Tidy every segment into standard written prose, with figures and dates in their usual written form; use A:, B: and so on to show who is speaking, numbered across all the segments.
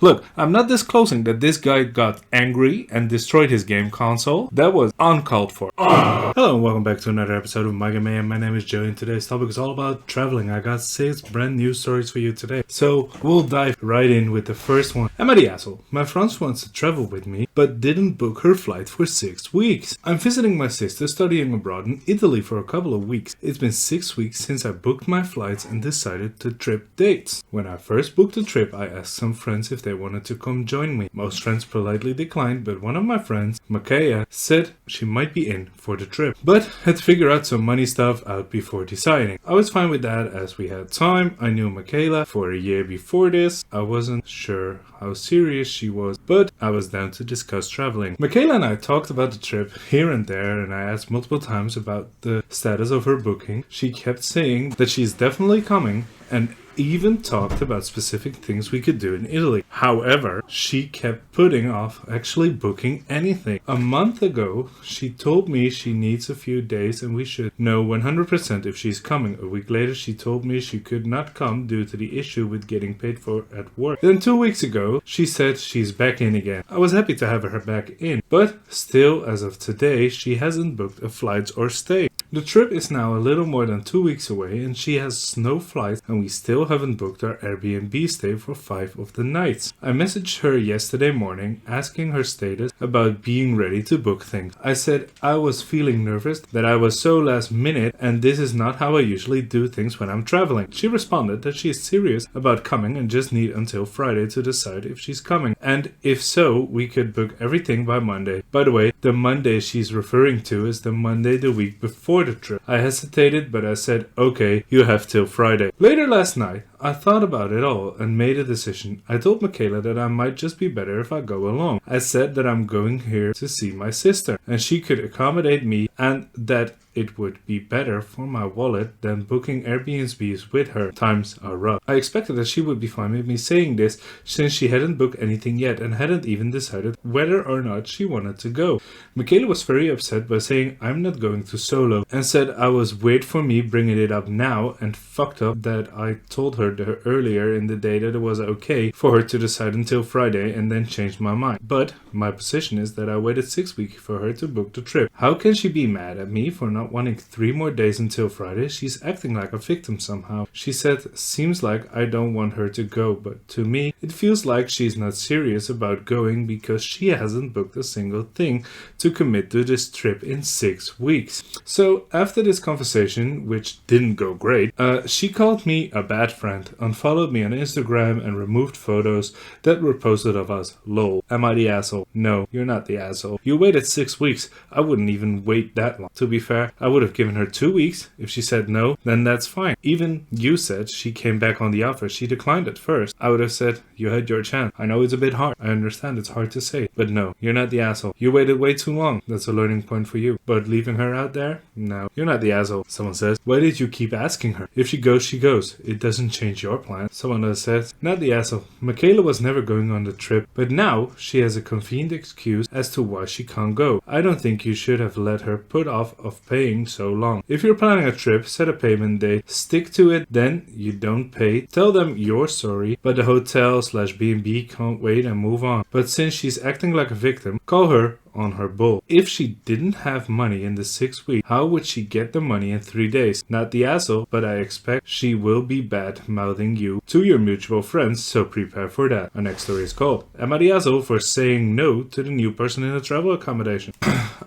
A: Look, I'm not disclosing that this guy got angry and destroyed his game console. That was uncalled for. Hello and welcome back to another episode of My Game Man. My name is Joey and today's topic is all about traveling. I got 6 brand new stories for you today. So we'll dive right in with the first one. Am I the asshole? My friend wants to travel with me but didn't book her flight for 6 weeks. I'm visiting my sister studying abroad in Italy for a couple of weeks. It's been 6 weeks since I booked my flights and decided the trip dates. When I first booked the trip, I asked some friends if they wanted to come join me. Most friends politely declined, but one of my friends, Makaya, said she might be in for the trip, but had to figure out some money stuff out before deciding. I was fine with that as we had time. I knew Michaela for a year before this. I wasn't sure how serious she was, but I was down to discuss traveling. Michaela and I talked about the trip here and there, and I asked multiple times about the status of her booking. She kept saying that she's definitely coming and even talked about specific things we could do in Italy. However, she kept putting off actually booking anything. A month ago, she told me she needs a few days and we should know 100% if she's coming. A week later, she told me she could not come due to the issue with getting paid for at work. Then 2 weeks ago, she said she's back in again. I was happy to have her back in, but still, as of today, she hasn't booked a flight or stay. The trip is now a little more than 2 weeks away and she has no flights and we still haven't booked our Airbnb stay for 5 of the nights. I messaged her yesterday morning asking her status about being ready to book things. I said I was feeling nervous, that I was so last minute and this is not how I usually do things when I'm traveling. She responded that she is serious about coming and just need until Friday to decide if she's coming, and if so, we could book everything by Monday. By the way, the Monday she's referring to is the Monday the week before the trip. I hesitated, but I said, okay, you have till Friday. Later last night, I thought about it all and made a decision. I told Michaela that I might just be better if I go along. I said that I'm going here to see my sister and she could accommodate me and that it would be better for my wallet than booking Airbnbs with her. Times are rough. I expected that she would be fine with me saying this since she hadn't booked anything yet and hadn't even decided whether or not she wanted to go. Michaela was very upset by saying I'm not going to solo and said I was weird for me bringing it up now and fucked up that I told her earlier in the day that it was okay for her to decide until Friday and then changed my mind. But my position is that I waited 6 weeks for her to book the trip. How can she be mad at me for not wanting 3 more days until Friday? She's acting like a victim somehow. She said, seems like I don't want her to go, but to me, it feels like she's not serious about going because she hasn't booked a single thing to commit to this trip in 6 weeks. So after this conversation, which didn't go great, she called me a bad friend, unfollowed me on Instagram and removed photos that were posted of us. Lol. Am I the asshole? No, you're not the asshole. You waited 6 weeks. I wouldn't even wait that long. To be fair, I would have given her 2 weeks. If she said no, then that's fine. Even you said she came back on the offer. She declined at first. I would have said, you had your chance. I know it's a bit hard. I understand it's hard to say. But no, you're not the asshole. You waited way too long. That's a learning point for you. But leaving her out there? No, you're not the asshole. Someone says, why did you keep asking her? If she goes, she goes. It doesn't change your plan. Someone else says, not the asshole. Michaela was never going on the trip, but now she has a convenient excuse as to why she can't go. I don't think you should have let her put off of paying so long. If you're planning a trip, set a payment date, stick to it, then you don't pay, tell them you're sorry, but the hotel/B&B can't wait and move on. But since she's acting like a victim, call her on her bull. If she didn't have money in the 6 weeks, how would she get the money in 3 days? Not the asshole, but I expect she will be bad mouthing you to your mutual friends, so prepare for that. Our next story is called Am I the asshole for saying no to the new person in a travel accommodation?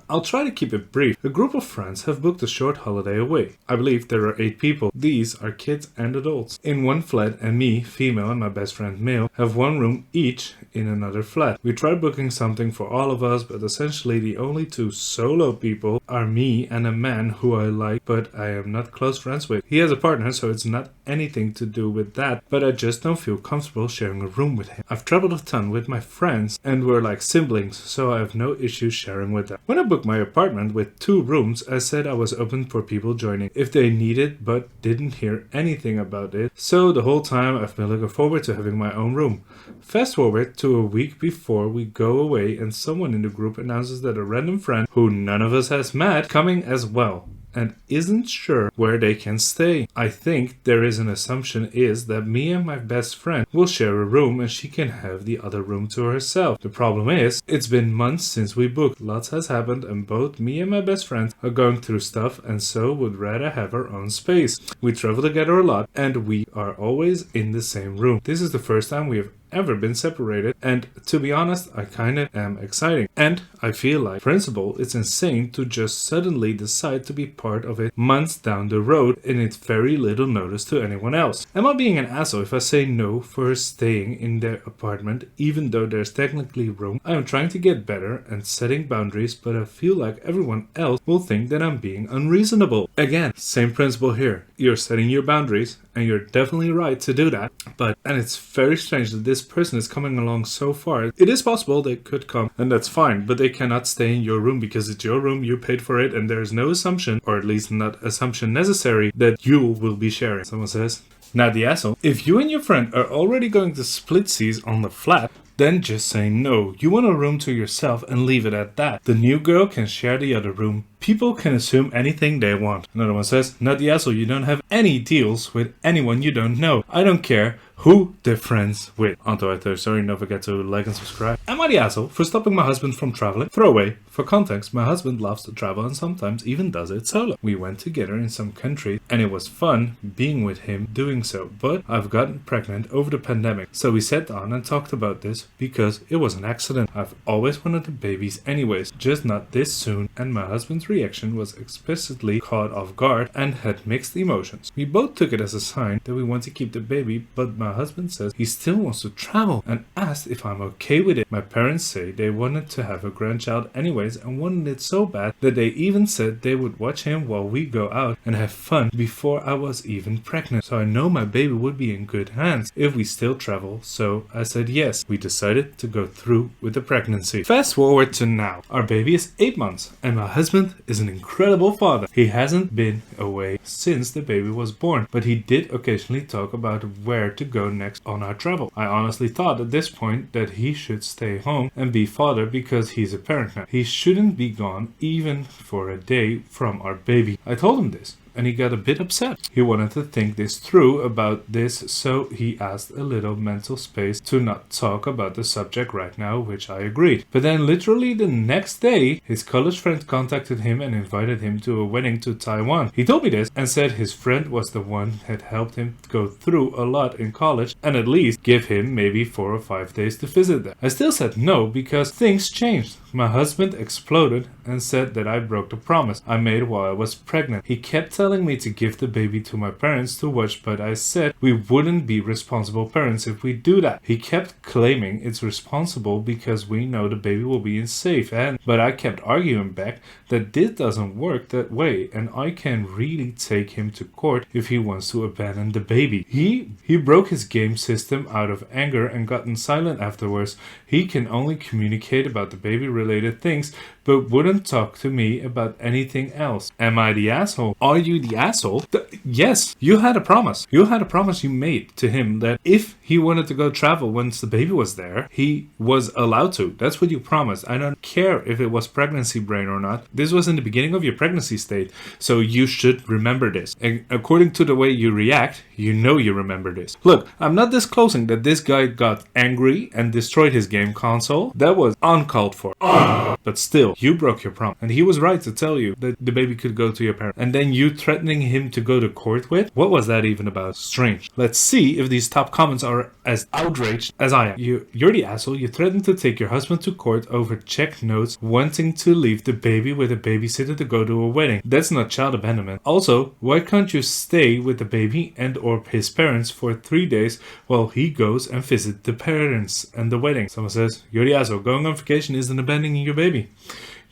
A: I'll try to keep it brief. A group of friends have booked a short holiday away. I believe there are 8 people. These are kids and adults in one flat, and me, female, and my best friend, male, have 1 room each in another flat. We tried booking something for all of us, but essentially the only 2 solo people are me and a man who I like, but I am not close friends with. He has a partner, so it's not anything to do with that, but I just don't feel comfortable sharing a room with him. I've traveled a ton with my friends and we're like siblings, so I have no issues sharing with them. When I booked my apartment with 2 rooms, I said I was open for people joining if they needed, but didn't hear anything about it, so the whole time I've been looking forward to having my own room. Fast forward to a week before we go away and someone in the group announces that a random friend who none of us has met coming as well. and isn't sure where they can stay. I think there is an assumption is that me and my best friend will share a room and she can have the other room to herself. The problem is, it's been months since we booked. Lots has happened and both me and my best friend are going through stuff and so would rather have our own space. We travel together a lot and we are always in the same room. This is the first time we have ever been separated, and to be honest, I kinda am exciting. And I feel like, principle, it's insane to just suddenly decide to be part of it months down the road and it's very little notice to anyone else. Am I being an asshole if I say no for her staying in their apartment even though there's technically room? I am trying to get better and setting boundaries, but I feel like everyone else will think that I'm being unreasonable. Again, same principle here. You're setting your boundaries and you're definitely right to do that, and it's very strange that this person is coming along so far. It is possible they could come and that's fine, but they cannot stay in your room because it's your room, you paid for it, and there's no assumption, or at least not assumption necessary, that you will be sharing. Someone says, not the asshole. If you and your friend are already going to split seas on the flat, then just say no. You want a room to yourself and leave it at that. The new girl can share the other room. People can assume anything they want. Another one says, not the asshole, you don't have any deals with anyone you don't know. I don't care who they're friends with. Entitlement, sorry, don't forget to like and subscribe. Am I the asshole for stopping my husband from traveling? Throwaway. For context, my husband loves to travel and sometimes even does it solo. We went together in some country and it was fun being with him doing so, but I've gotten pregnant over the pandemic. So we sat down and talked about this because it was an accident. I've always wanted the babies anyways, just not this soon, and my husband's reaction was explicitly caught off guard and had mixed emotions. We both took it as a sign that we want to keep the baby, but my husband says he still wants to travel and asked if I'm okay with it. My parents say they wanted to have a grandchild anyways and wanted it so bad that they even said they would watch him while we go out and have fun before I was even pregnant. So I know my baby would be in good hands if we still travel, so I said yes. We decided to go through with the pregnancy. Fast forward to now. Our baby is 8 months and my husband is an incredible father. He hasn't been away since the baby was born, but he did occasionally talk about where to go next on our travel. I honestly thought at this point that he should stay home and be father because he's a parent now. He shouldn't be gone even for a day from our baby. I told him this, and he got a bit upset. He wanted to think this through about this, so he asked a little mental space to not talk about the subject right now, which I agreed. But then literally the next day, his college friend contacted him and invited him to a wedding to Taiwan. He told me this and said his friend was the one that helped him go through a lot in college and at least give him maybe 4 or 5 days to visit them. I still said no because things changed. My husband exploded and said that I broke the promise I made while I was pregnant. He kept telling me to give the baby to my parents to watch, but I said we wouldn't be responsible parents if we do that. He kept claiming it's responsible because we know the baby will be in safe hands, but I kept arguing back that this doesn't work that way and I can really take him to court if he wants to abandon the baby. He broke his game system out of anger and gotten silent afterwards. He can only communicate about the baby related things but wouldn't talk to me about anything else. Am I the asshole? Are you the asshole? Yes, you had a promise. You had a promise you made to him that if he wanted to go travel once the baby was there, he was allowed to. That's what you promised. I don't care if it was pregnancy brain or not. This was in the beginning of your pregnancy state, so you should remember this. And according to the way you react, you know you remember this. Look, I'm not disclosing that this guy got angry and destroyed his game console. That was uncalled for. But still, you broke your promise. And he was right to tell you that the baby could go to your parents. And then you threatening him to go to court with? What was that even about? Strange. Let's see if these top comments are as outraged as I am. You're the asshole. You threatened to take your husband to court over check notes wanting to leave the baby with a babysitter to go to a wedding. That's not child abandonment. Also, why can't you stay with the baby and or his parents for 3 days while he goes and visits the parents and the wedding? Someone says, you're the asshole. Going on vacation isn't abandoning your baby.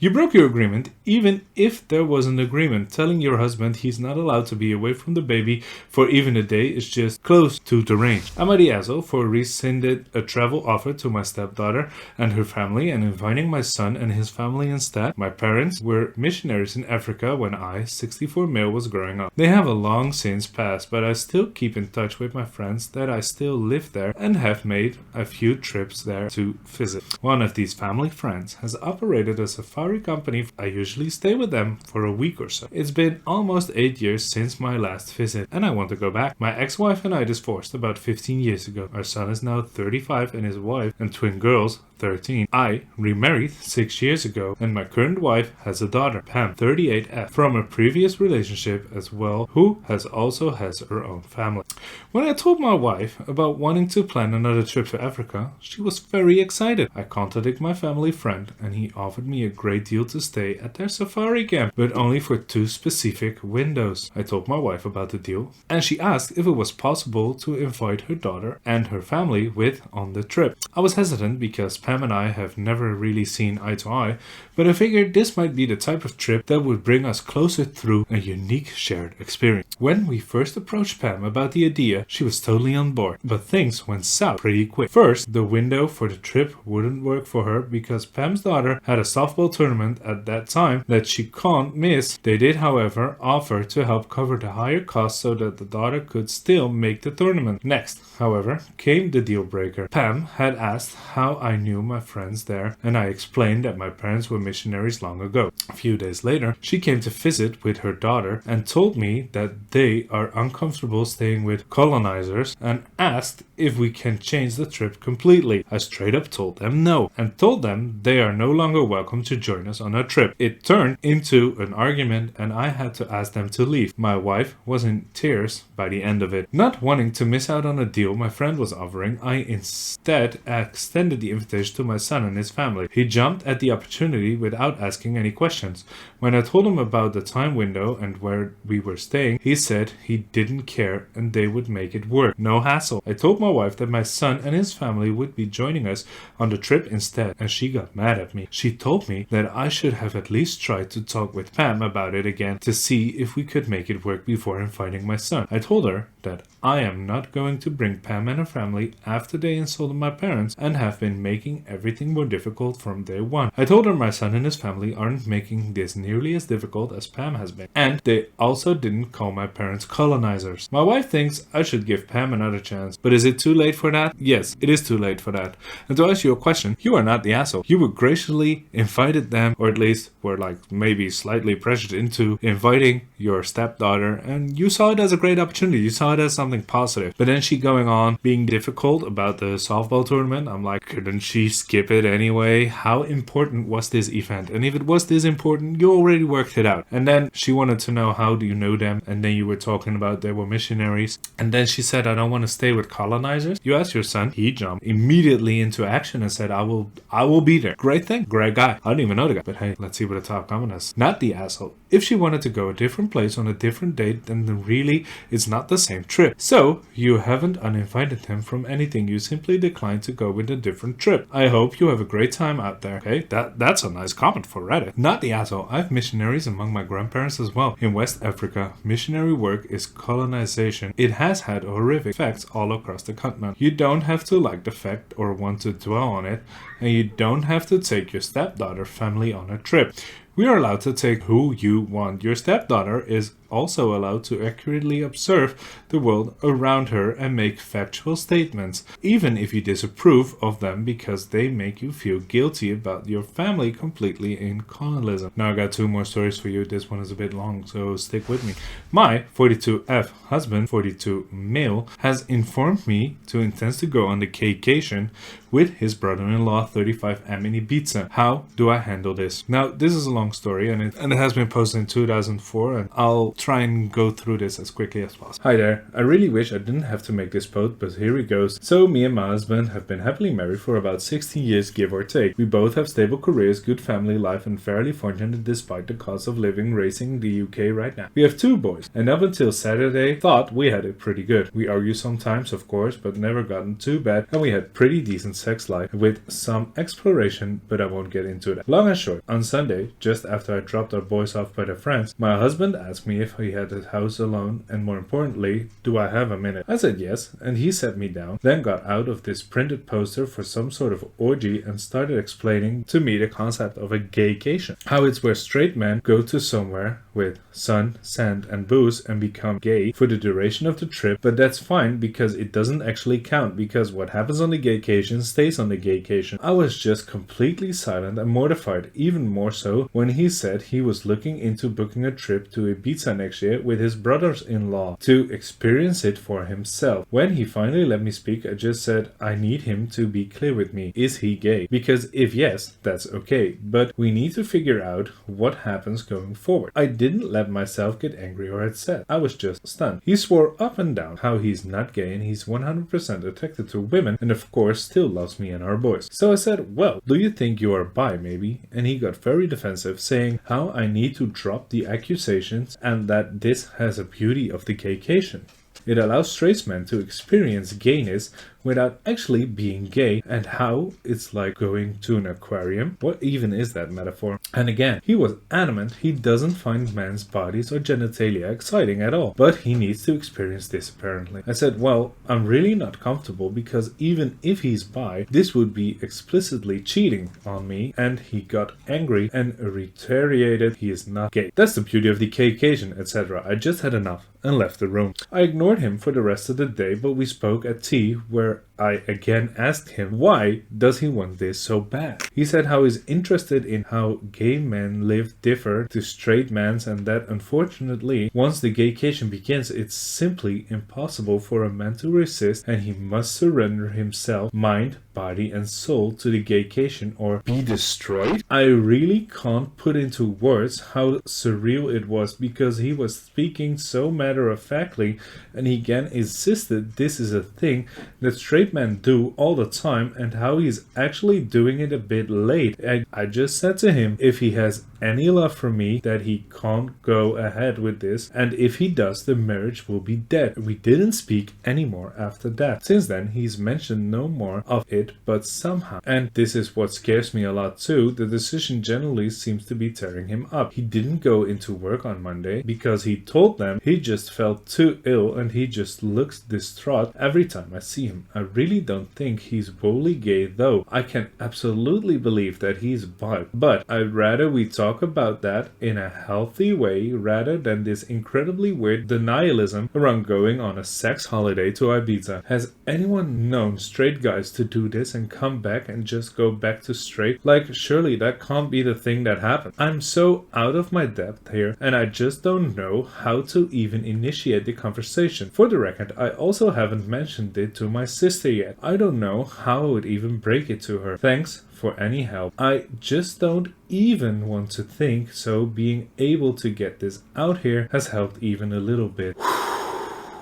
A: You broke your agreement, even if there was an agreement. Telling your husband he's not allowed to be away from the baby for even a day is just close to the range. Am I the asshole for rescinded a travel offer to my stepdaughter and her family and inviting my son and his family instead? My parents were missionaries in Africa when I, 64 male, was growing up. They have a long since passed, but I still keep in touch with my friends that I still live there and have made a few trips there to visit. One of these family friends has operated a safari safari company. I usually stay with them for a week or so. It's been almost 8 years since my last visit, and I want to go back. My ex-wife and I divorced about 15 years ago. Our son is now 35 and his wife and twin girls 13. I remarried 6 years ago, and my current wife has a daughter, Pam, 38F, from a previous relationship as well, who also has her own family. When I told my wife about wanting to plan another trip to Africa, she was very excited. I contacted my family friend, and he offered me a great deal to stay at their safari camp, but only for 2 specific windows. I told my wife about the deal, and she asked if it was possible to invite her daughter and her family on the trip. I was hesitant because Pam and I have never really seen eye to eye, but I figured this might be the type of trip that would bring us closer through a unique shared experience. When we first approached Pam about the idea, she was totally on board, but things went south pretty quick. First, the window for the trip wouldn't work for her because Pam's daughter had a softball tournament at that time that she can't miss. They did, however, offer to help cover the higher costs so that the daughter could still make the tournament. Next, however, came the deal breaker. Pam had asked how I knew my friends there, and I explained that my parents were missionaries long ago. A few days later, she came to visit with her daughter and told me that they are uncomfortable staying with colonizers and asked if we can change the trip completely. I straight up told them no, and told them they are no longer welcome to join us on our trip. It turned into an argument, and I had to ask them to leave. My wife was in tears by the end of it. Not wanting to miss out on a deal my friend was offering, I instead extended the invitation to my son and his family. He jumped at the opportunity without asking any questions. When I told him about the time window and where we were staying, he said he didn't care and they would make it work. No hassle. I told my wife that my son and his family would be joining us on the trip instead, and she got mad at me. She told me that I should have at least tried to talk with Pam about it again to see if we could make it work before inviting my son. I told her that I am not going to bring Pam and her family after they insulted my parents and have been making everything more difficult from day one. I told her my son and his family aren't making this nearly as difficult as Pam has been, and they also didn't call my parents colonizers. My wife thinks I should give Pam another chance, but is it too late for that? Yes, it is too late for that. And to answer your question, you are not the asshole. You were graciously invited them, or at least were maybe slightly pressured into inviting your stepdaughter, and you saw it as a great opportunity. You saw it as something positive. But then she going on being difficult about the softball tournament. I'm like, couldn't she skip it anyway? How important was this event? And if it was this important, you already worked it out. And then she wanted to know, how do you know them? And then you were talking about they were missionaries. And then she said, I don't want to stay with colonizers. You asked your son. He jumped immediately into action and said, I will be there. Great thing. Great guy. I don't even know the guy. But hey, let's see what the top comment is. Not the asshole. If she wanted to go a different place on a different date, then really it's not the same trip. So you haven't uninvited them from anything. You simply declined to go with a different trip. I hope you have a great time out there. Okay, that's a nice comment for Reddit. Not the asshole. I have missionaries among my grandparents as well. In West Africa, missionary work is colonization. It has had horrific effects all across the continent. You don't have to like the fact or want to dwell on it, and you don't have to take your stepdaughter family on a trip. We are allowed to take who you want. Your stepdaughter is also allowed to accurately observe the world around her and make factual statements, even if you disapprove of them because they make you feel guilty about your family completely in colonialism. Now I got 2 more stories for you. This one is a bit long, so stick with me. My 42F husband, 42 male, has informed me to intends to go on the gaycation with his brother-in-law 35M in Ibiza. How do I handle this? Now this is a long story and it has been posted in 2004, and I'll try and go through this as quickly as possible. Hi there. I really wish I didn't have to make this post, but here it goes. So me and my husband have been happily married for about 16 years, give or take. We both have stable careers, good family life, and fairly fortunate despite the cost of living racing in the UK right now. We have 2 boys, and up until Saturday thought we had it pretty good. We argue sometimes, of course, but never gotten too bad, and we had pretty decent sex life with some exploration, but I won't get into that. Long and short, on Sunday, just after I dropped our boys off by their friends, my husband asked me if he had his house alone, and more importantly, do I have a minute? I said yes, and he sat me down, then got out of this printed poster for some sort of orgy and started explaining to me the concept of a gaycation. How it's where straight men go to somewhere with sun, sand, and booze and become gay for the duration of the trip, but that's fine because it doesn't actually count, because what happens on the gaycation stays on the gaycation. I was just completely silent and mortified, even more so when he said he was looking into booking a trip to Ibiza next year with his brothers-in-law to experience it for himself. When he finally let me speak, I just said I need him to be clear with me. Is he gay? Because if yes, that's okay, but we need to figure out what happens going forward. I didn't let myself get angry or upset. I was just stunned. He swore up and down how he's not gay and he's 100% attracted to women and of course still loves me and our boys. So I said, well, do you think you are bi maybe? And he got very defensive, saying how I need to drop the accusations and that this has a beauty of the gaycation. It allows straight men to experience gayness without actually being gay, and how it's like going to an aquarium. What even is that metaphor? And again, he was adamant he doesn't find men's bodies or genitalia exciting at all, but he needs to experience this apparently. I said, well, I'm really not comfortable because even if he's bi, this would be explicitly cheating on me, and he got angry and reiterated he is not gay. That's the beauty of the gaycation, etc. I just had enough and left the room. I ignored him for the rest of the day, but we spoke at tea where I again asked him why does he want this so bad. He said how he's interested in how gay men live differ to straight men's, and that unfortunately once the gaycation begins it's simply impossible for a man to resist and he must surrender himself, mind, body and soul to the gaycation or be destroyed. I really can't put into words how surreal it was because he was speaking so matter-of-factly and he again insisted this is a thing that straight men do all the time and how he's actually doing it a bit late. And I just said to him if he has any love for me that he can't go ahead with this, and if he does the marriage will be dead. We didn't speak anymore after that. Since then he's mentioned no more of it, but somehow, and this is what scares me a lot too, the decision generally seems to be tearing him up. He didn't go into work on Monday because he told them he just felt too ill and he just looks distraught every time I see him. I really don't think he's wholly gay though. I can absolutely believe that he's bi, but I'd rather we talk about that in a healthy way rather than this incredibly weird denialism around going on a sex holiday to Ibiza. Has anyone known straight guys to do this and come back and just go back to straight? Like, surely that can't be the thing that happened. I'm so out of my depth here and I just don't know how to even initiate the conversation. For the record, I also haven't mentioned it to my sister yet. I don't know how I would even break it to her. Thanks for any help. I just don't even want to think, so being able to get this out here has helped even a little bit.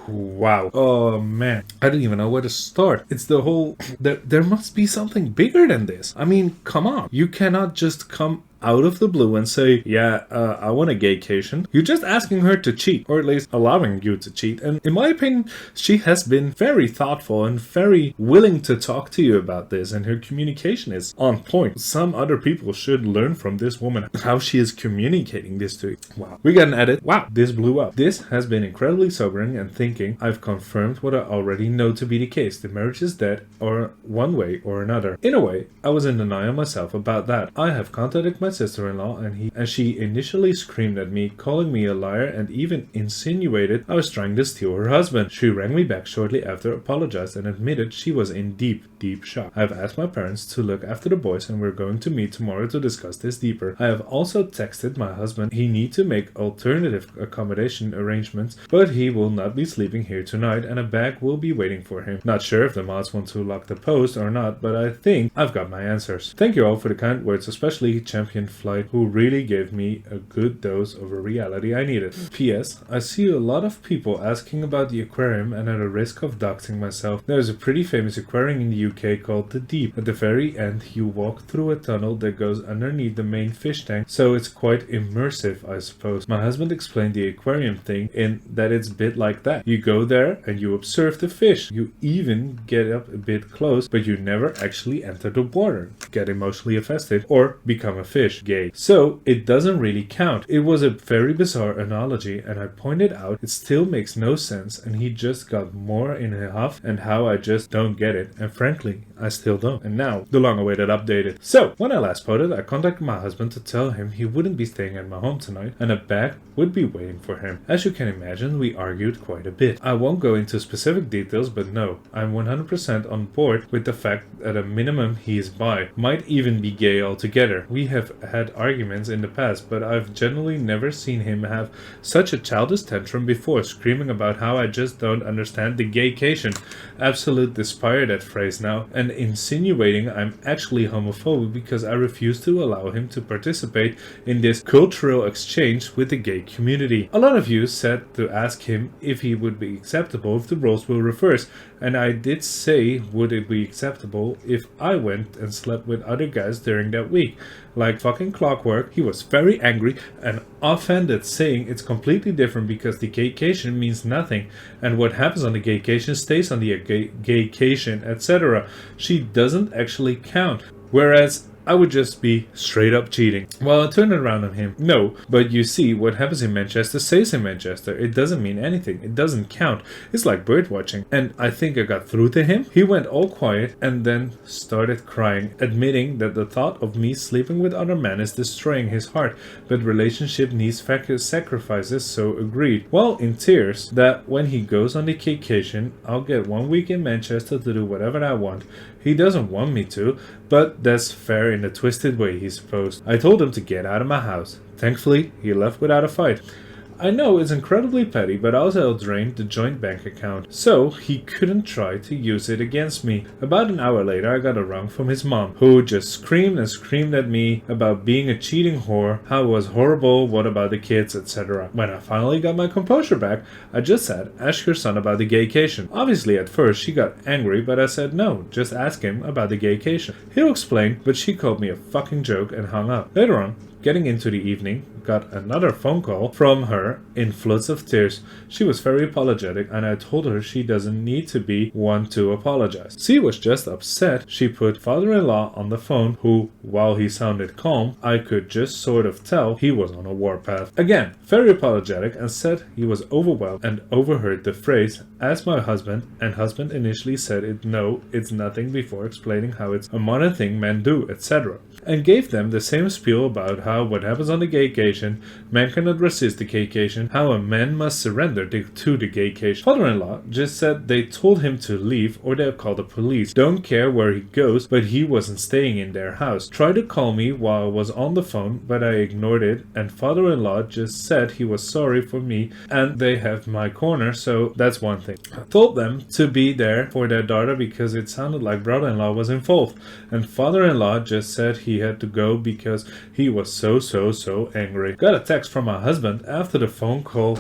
A: Wow. Oh man, I don't even know where to start. It's the whole there must be something bigger than this. I mean, come on, you cannot just come out of the blue and say, yeah, I want a gaycation. You're just asking her to cheat, or at least allowing you to cheat. And in my opinion, she has been very thoughtful and very willing to talk to you about this, and her communication is on point. Some other people should learn from this woman how she is communicating this to you. Wow. We got an edit. Wow, this blew up. This has been incredibly sobering and thinking I've confirmed what I already know to be the case. The marriage is dead, or one way or another. In a way, I was in denial myself about that. I have contacted my sister-in-law and she initially screamed at me, calling me a liar, and even insinuated I was trying to steal her husband. She rang me back shortly after, apologized, and admitted she was in deep shock. I have asked my parents to look after the boys and we're going to meet tomorrow to discuss this deeper. I have also texted my husband he needs to make alternative accommodation arrangements, but he will not be sleeping here tonight and a bag will be waiting for him. Not sure if the mods want to lock the post or not, but I think I've got my answers. Thank you all for the kind words, especially Champion Flight, who really gave me a good dose of a reality I needed. P.S. I see a lot of people asking about the aquarium, and at a risk of doxing myself, there's a pretty famous aquarium in the UK called The Deep. At the very end you walk through a tunnel that goes underneath the main fish tank, so it's quite immersive, I suppose. My husband explained the aquarium thing in that it's a bit like that. You go there and you observe the fish. You even get up a bit close, but you never actually enter the water, get emotionally invested, or become a fish. English, gay. So it doesn't really count. It was a very bizarre analogy, and I pointed out it still makes no sense, and he just got more in a huff and how I just don't get it, and frankly, I still don't. And now, the long-awaited updated. So, when I last posted, I contacted my husband to tell him he wouldn't be staying at my home tonight, and a bag would be waiting for him. As you can imagine, we argued quite a bit. I won't go into specific details, but no, I'm 100% on board with the fact that at a minimum he is bi, might even be gay altogether. We have had arguments in the past, but I've generally never seen him have such a childish tantrum before, screaming about how I just don't understand the gaycation. Absolute despire that phrase now, and insinuating I'm actually homophobic because I refuse to allow him to participate in this cultural exchange with the gay community. A lot of you said to ask him if he would be acceptable if the roles were reversed, and I did say would it be acceptable if I went and slept with other guys during that week. Like fucking clockwork, he was very angry and offended, saying it's completely different because the gaycation means nothing, and what happens on the gaycation stays on the gaycation, etc. She doesn't actually count. Whereas I would just be straight up cheating. Well, I turned it around on him. No, but you see, what happens in Manchester stays in Manchester. It doesn't mean anything. It doesn't count. It's like bird watching. And I think I got through to him. He went all quiet and then started crying, admitting that the thought of me sleeping with other men is destroying his heart, but relationship needs sacrifices, so agreed. Well, in tears, that when he goes on the gaycation, I'll get 1 week in Manchester to do whatever I want. He doesn't want me to, but that's fair in a twisted way, he supposed. I told him to get out of my house. Thankfully, he left without a fight. I know it's incredibly petty, but also drained the joint bank account, so he couldn't try to use it against me. About an hour later, I got a rung from his mom, who just screamed and screamed at me about being a cheating whore, how it was horrible, what about the kids, etc. When I finally got my composure back, I just said, ask your son about the gaycation. Obviously, at first, she got angry, but I said no, just ask him about the gaycation. He'll explain, but she called me a fucking joke and hung up. Later on, getting into the evening, got another phone call from her in floods of tears. She was very apologetic, and I told her she doesn't need to be one to apologize. She was just upset. She put father-in-law on the phone, who, while he sounded calm, I could just sort of tell he was on a warpath. Again, very apologetic, and said he was overwhelmed and overheard the phrase, ask my husband, and husband initially said it's nothing before explaining how it's a modern thing men do, etc. And gave them the same spiel about how what happens on the gaycation, men cannot resist the gaycation, how a man must surrender to the gaycation. Father-in-law just said they told him to leave or they'll call the police. Don't care where he goes, but he wasn't staying in their house. Tried to call me while I was on the phone, but I ignored it, and father-in-law just said he was sorry for me and they have my corner, so that's one thing. I told them to be there for their daughter because it sounded like brother-in-law was involved, and father-in-law just said he had to go because he was so angry. Got a text from my husband after the phone call,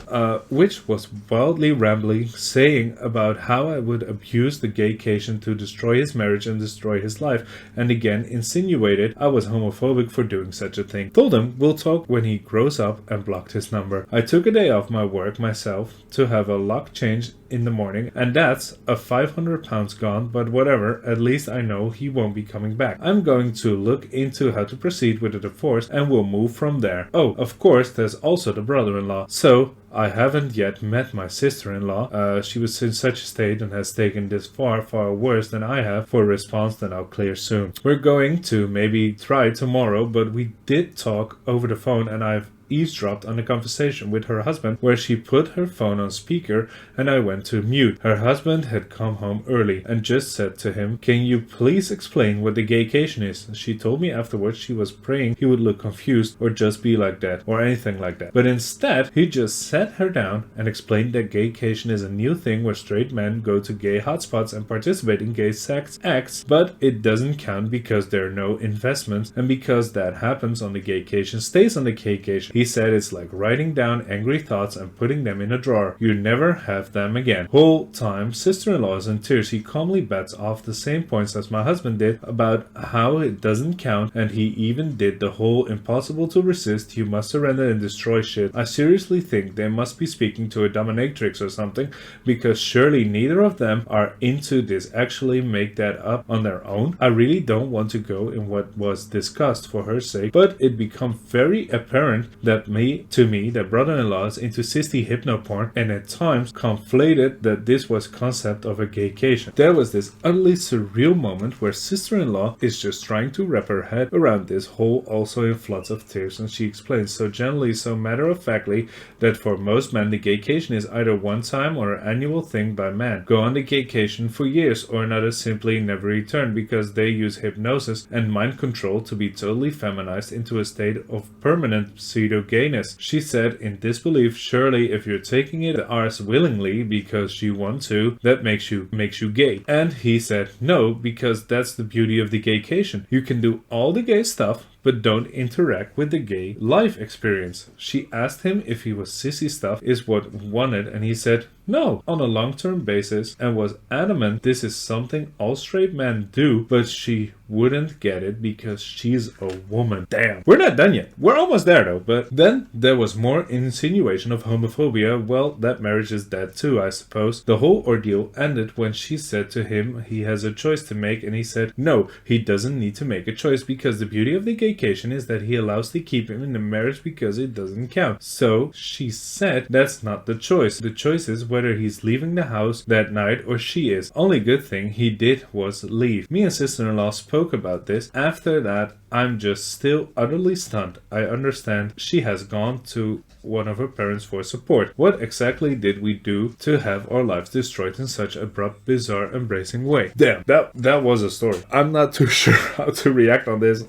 A: which was wildly rambling, saying about how I would abuse the gaycation to destroy his marriage and destroy his life, and again insinuated I was homophobic for doing such a thing. Told him we'll talk when he grows up and blocked his number. I took a day off my work myself to have a lock change in the morning, and that's a 500 pounds gone, but whatever, at least I know he won't be coming back. I'm going to look into how to proceed with the divorce and we'll move from there. Oh, of course, there's also the brother-in-law. So, I haven't yet met my sister-in-law. She was in such a state and has taken this far worse than I have for a response that I'll clear soon. We're going to maybe try tomorrow, but we did talk over the phone and I've eavesdropped on a conversation with her husband where she put her phone on speaker and I went to mute. Her husband had come home early and just said to him, can you please explain what the gaycation is? She told me afterwards she was praying he would look confused or just be like that or anything like that. But instead, he just sat her down and explained that gaycation is a new thing where straight men go to gay hotspots and participate in gay sex acts, but it doesn't count because there are no investments, and because that happens on the gaycation stays on the gaycation. He He said it's like writing down angry thoughts and putting them in a drawer. You never have them again. Whole time, sister-in-law is in tears. He calmly bets off the same points as my husband did about how it doesn't count, and he even did the whole impossible to resist, you must surrender and destroy shit. I seriously think they must be speaking to a dominatrix or something, because surely neither of them are into this, actually make that up on their own. I really don't want to go in what was discussed for her sake, but it becomes very apparent that to me that brother-in-law is into sissy hypnoporn, and at times conflated that this was concept of a gaycation. There was this utterly surreal moment where sister-in-law is just trying to wrap her head around this whole, also in floods of tears, and she explains so gently, so matter-of-factly, that for most men the gaycation is either one time or an annual thing by man. Go on the gaycation for years or another, simply never return, because they use hypnosis and mind control to be totally feminized into a state of permanent pseudo-gayness. She said in disbelief, surely if you're taking it ours willingly because you want to, that makes you gay. And he said no, because that's the beauty of the gaycation. You can do all the gay stuff, but don't interact with the gay life experience. She asked him if he was sissy stuff is what wanted, and he said no, on a long-term basis, and was adamant this is something all straight men do, but she wouldn't get it because she's a woman. Damn. We're not done yet. We're almost there though, but then there was more insinuation of homophobia. Well, that marriage is dead too, I suppose. The whole ordeal ended when she said to him he has a choice to make, and he said no, he doesn't need to make a choice, because the beauty of the gaycation is that he allows to keep him in the marriage because it doesn't count. So she said that's not the choice. The choice is whether he's leaving the house that night or she is. Only good thing he did was leave. Me and sister-in-law spoke about this. After that, I'm just still utterly stunned. I understand she has gone to one of her parents for support. What exactly did we do to have our lives destroyed in such abrupt, bizarre, embracing way? Damn, that was a story. I'm not too sure how to react on this.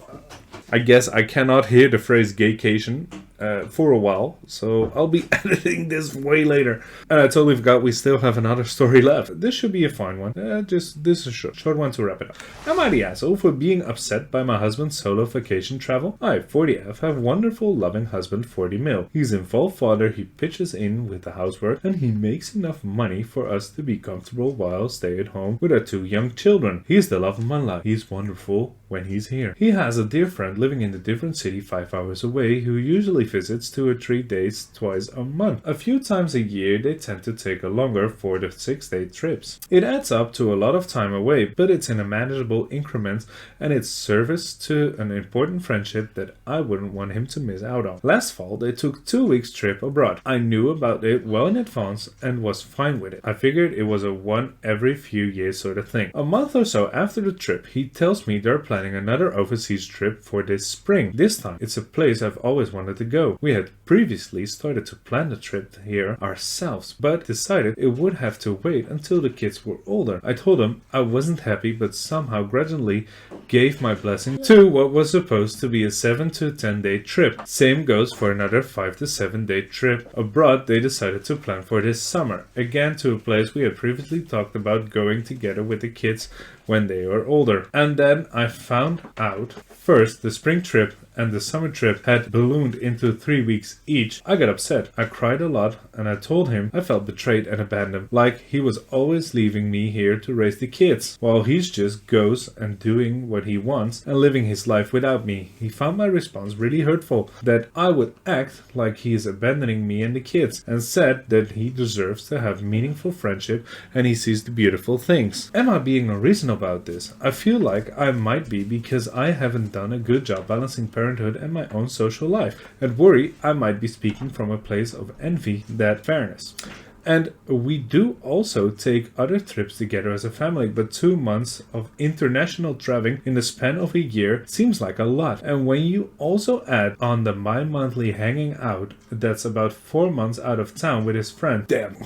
A: I guess I cannot hear the phrase gaycation for a while, so I'll be editing this way later. And I totally forgot we still have another story left. This should be a fine one. This is a short one to wrap it up. Am I the asshole for being upset by my husband's solo vacation travel? I, 40F, have wonderful, loving husband 40 mil. He's in full father, he pitches in with the housework, and he makes enough money for us to be comfortable while stay at home with our 2 young children. He's the love of my life. He's wonderful when he's here. He has a dear friend living in a different city 5 hours away who usually visits 2 or 3 days twice a month. A few times a year they tend to take a longer 4 to 6 day trips. It adds up to a lot of time away, but it's in a manageable increment, and it's service to an important friendship that I wouldn't want him to miss out on. Last fall they took 2 weeks trip abroad. I knew about it well in advance and was fine with it. I figured it was a one every few years sort of thing. A month or so after the trip, he tells me they're planning another overseas trip for this spring. This time it's a place I've always wanted to go. We had previously started to plan the trip here ourselves, but decided it would have to wait until the kids were older. I told him I wasn't happy, but somehow gradually gave my blessing to what was supposed to be a 7 to 10 day trip. Same goes for another 5 to 7 day trip abroad they decided to plan for this summer. Again, to a place we had previously talked about going together with the kids when they were older. And then I found out first the spring trip and the summer trip had ballooned into 3 weeks each. I got upset. I cried a lot, and I told him I felt betrayed and abandoned, like he was always leaving me here to raise the kids, while he just goes and doing what he wants and living his life without me. He found my response really hurtful, that I would act like he is abandoning me and the kids, and said that he deserves to have meaningful friendship and he sees the beautiful things. Am I being unreasonable about this? I feel like I might be, because I haven't done a good job balancing parenthood and my own social life, and worry I might be speaking from a place of envy that fairness. And we do also take other trips together as a family, but 2 months of international traveling in the span of a year seems like a lot. And when you also add on the bi-monthly hanging out, that's about 4 months out of town with his friend. Damn.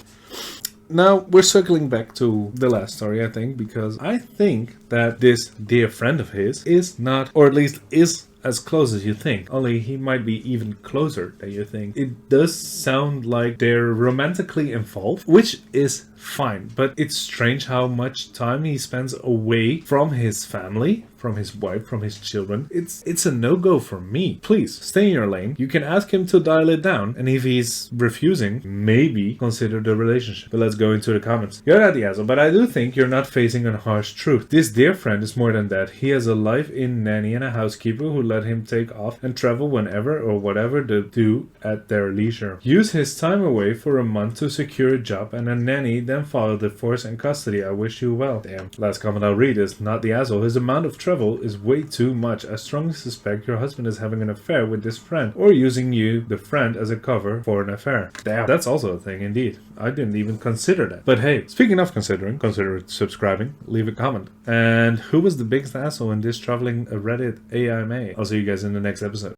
A: Now, we're circling back to the last story, I think, because I think that this dear friend of his is not, or at least is as close as you think. Only he might be even closer than you think. It does sound like they're romantically involved, which is fine, but it's strange how much time he spends away from his family, from his wife, from his children. It's a no-go for me. Please, stay in your lane. You can ask him to dial it down, and if he's refusing, maybe consider the relationship. But let's go into the comments. You're not the asshole, but I do think you're not facing a harsh truth. This dear friend is more than that. He has a live-in nanny and a housekeeper who let him take off and travel whenever or whatever they do at their leisure. Use his time away for a month to secure a job, and a nanny then file divorce and custody. I wish you well. Damn. Last comment I'll read is, not the asshole. His amount of travel is way too much. I strongly suspect your husband is having an affair with this friend, or using you, the friend, as a cover for an affair. Damn. That's also a thing, indeed. I didn't even consider that. But hey, speaking of considering, consider subscribing, leave a comment. And who was the biggest asshole in this traveling Reddit AITA? I'll see you guys in the next episode.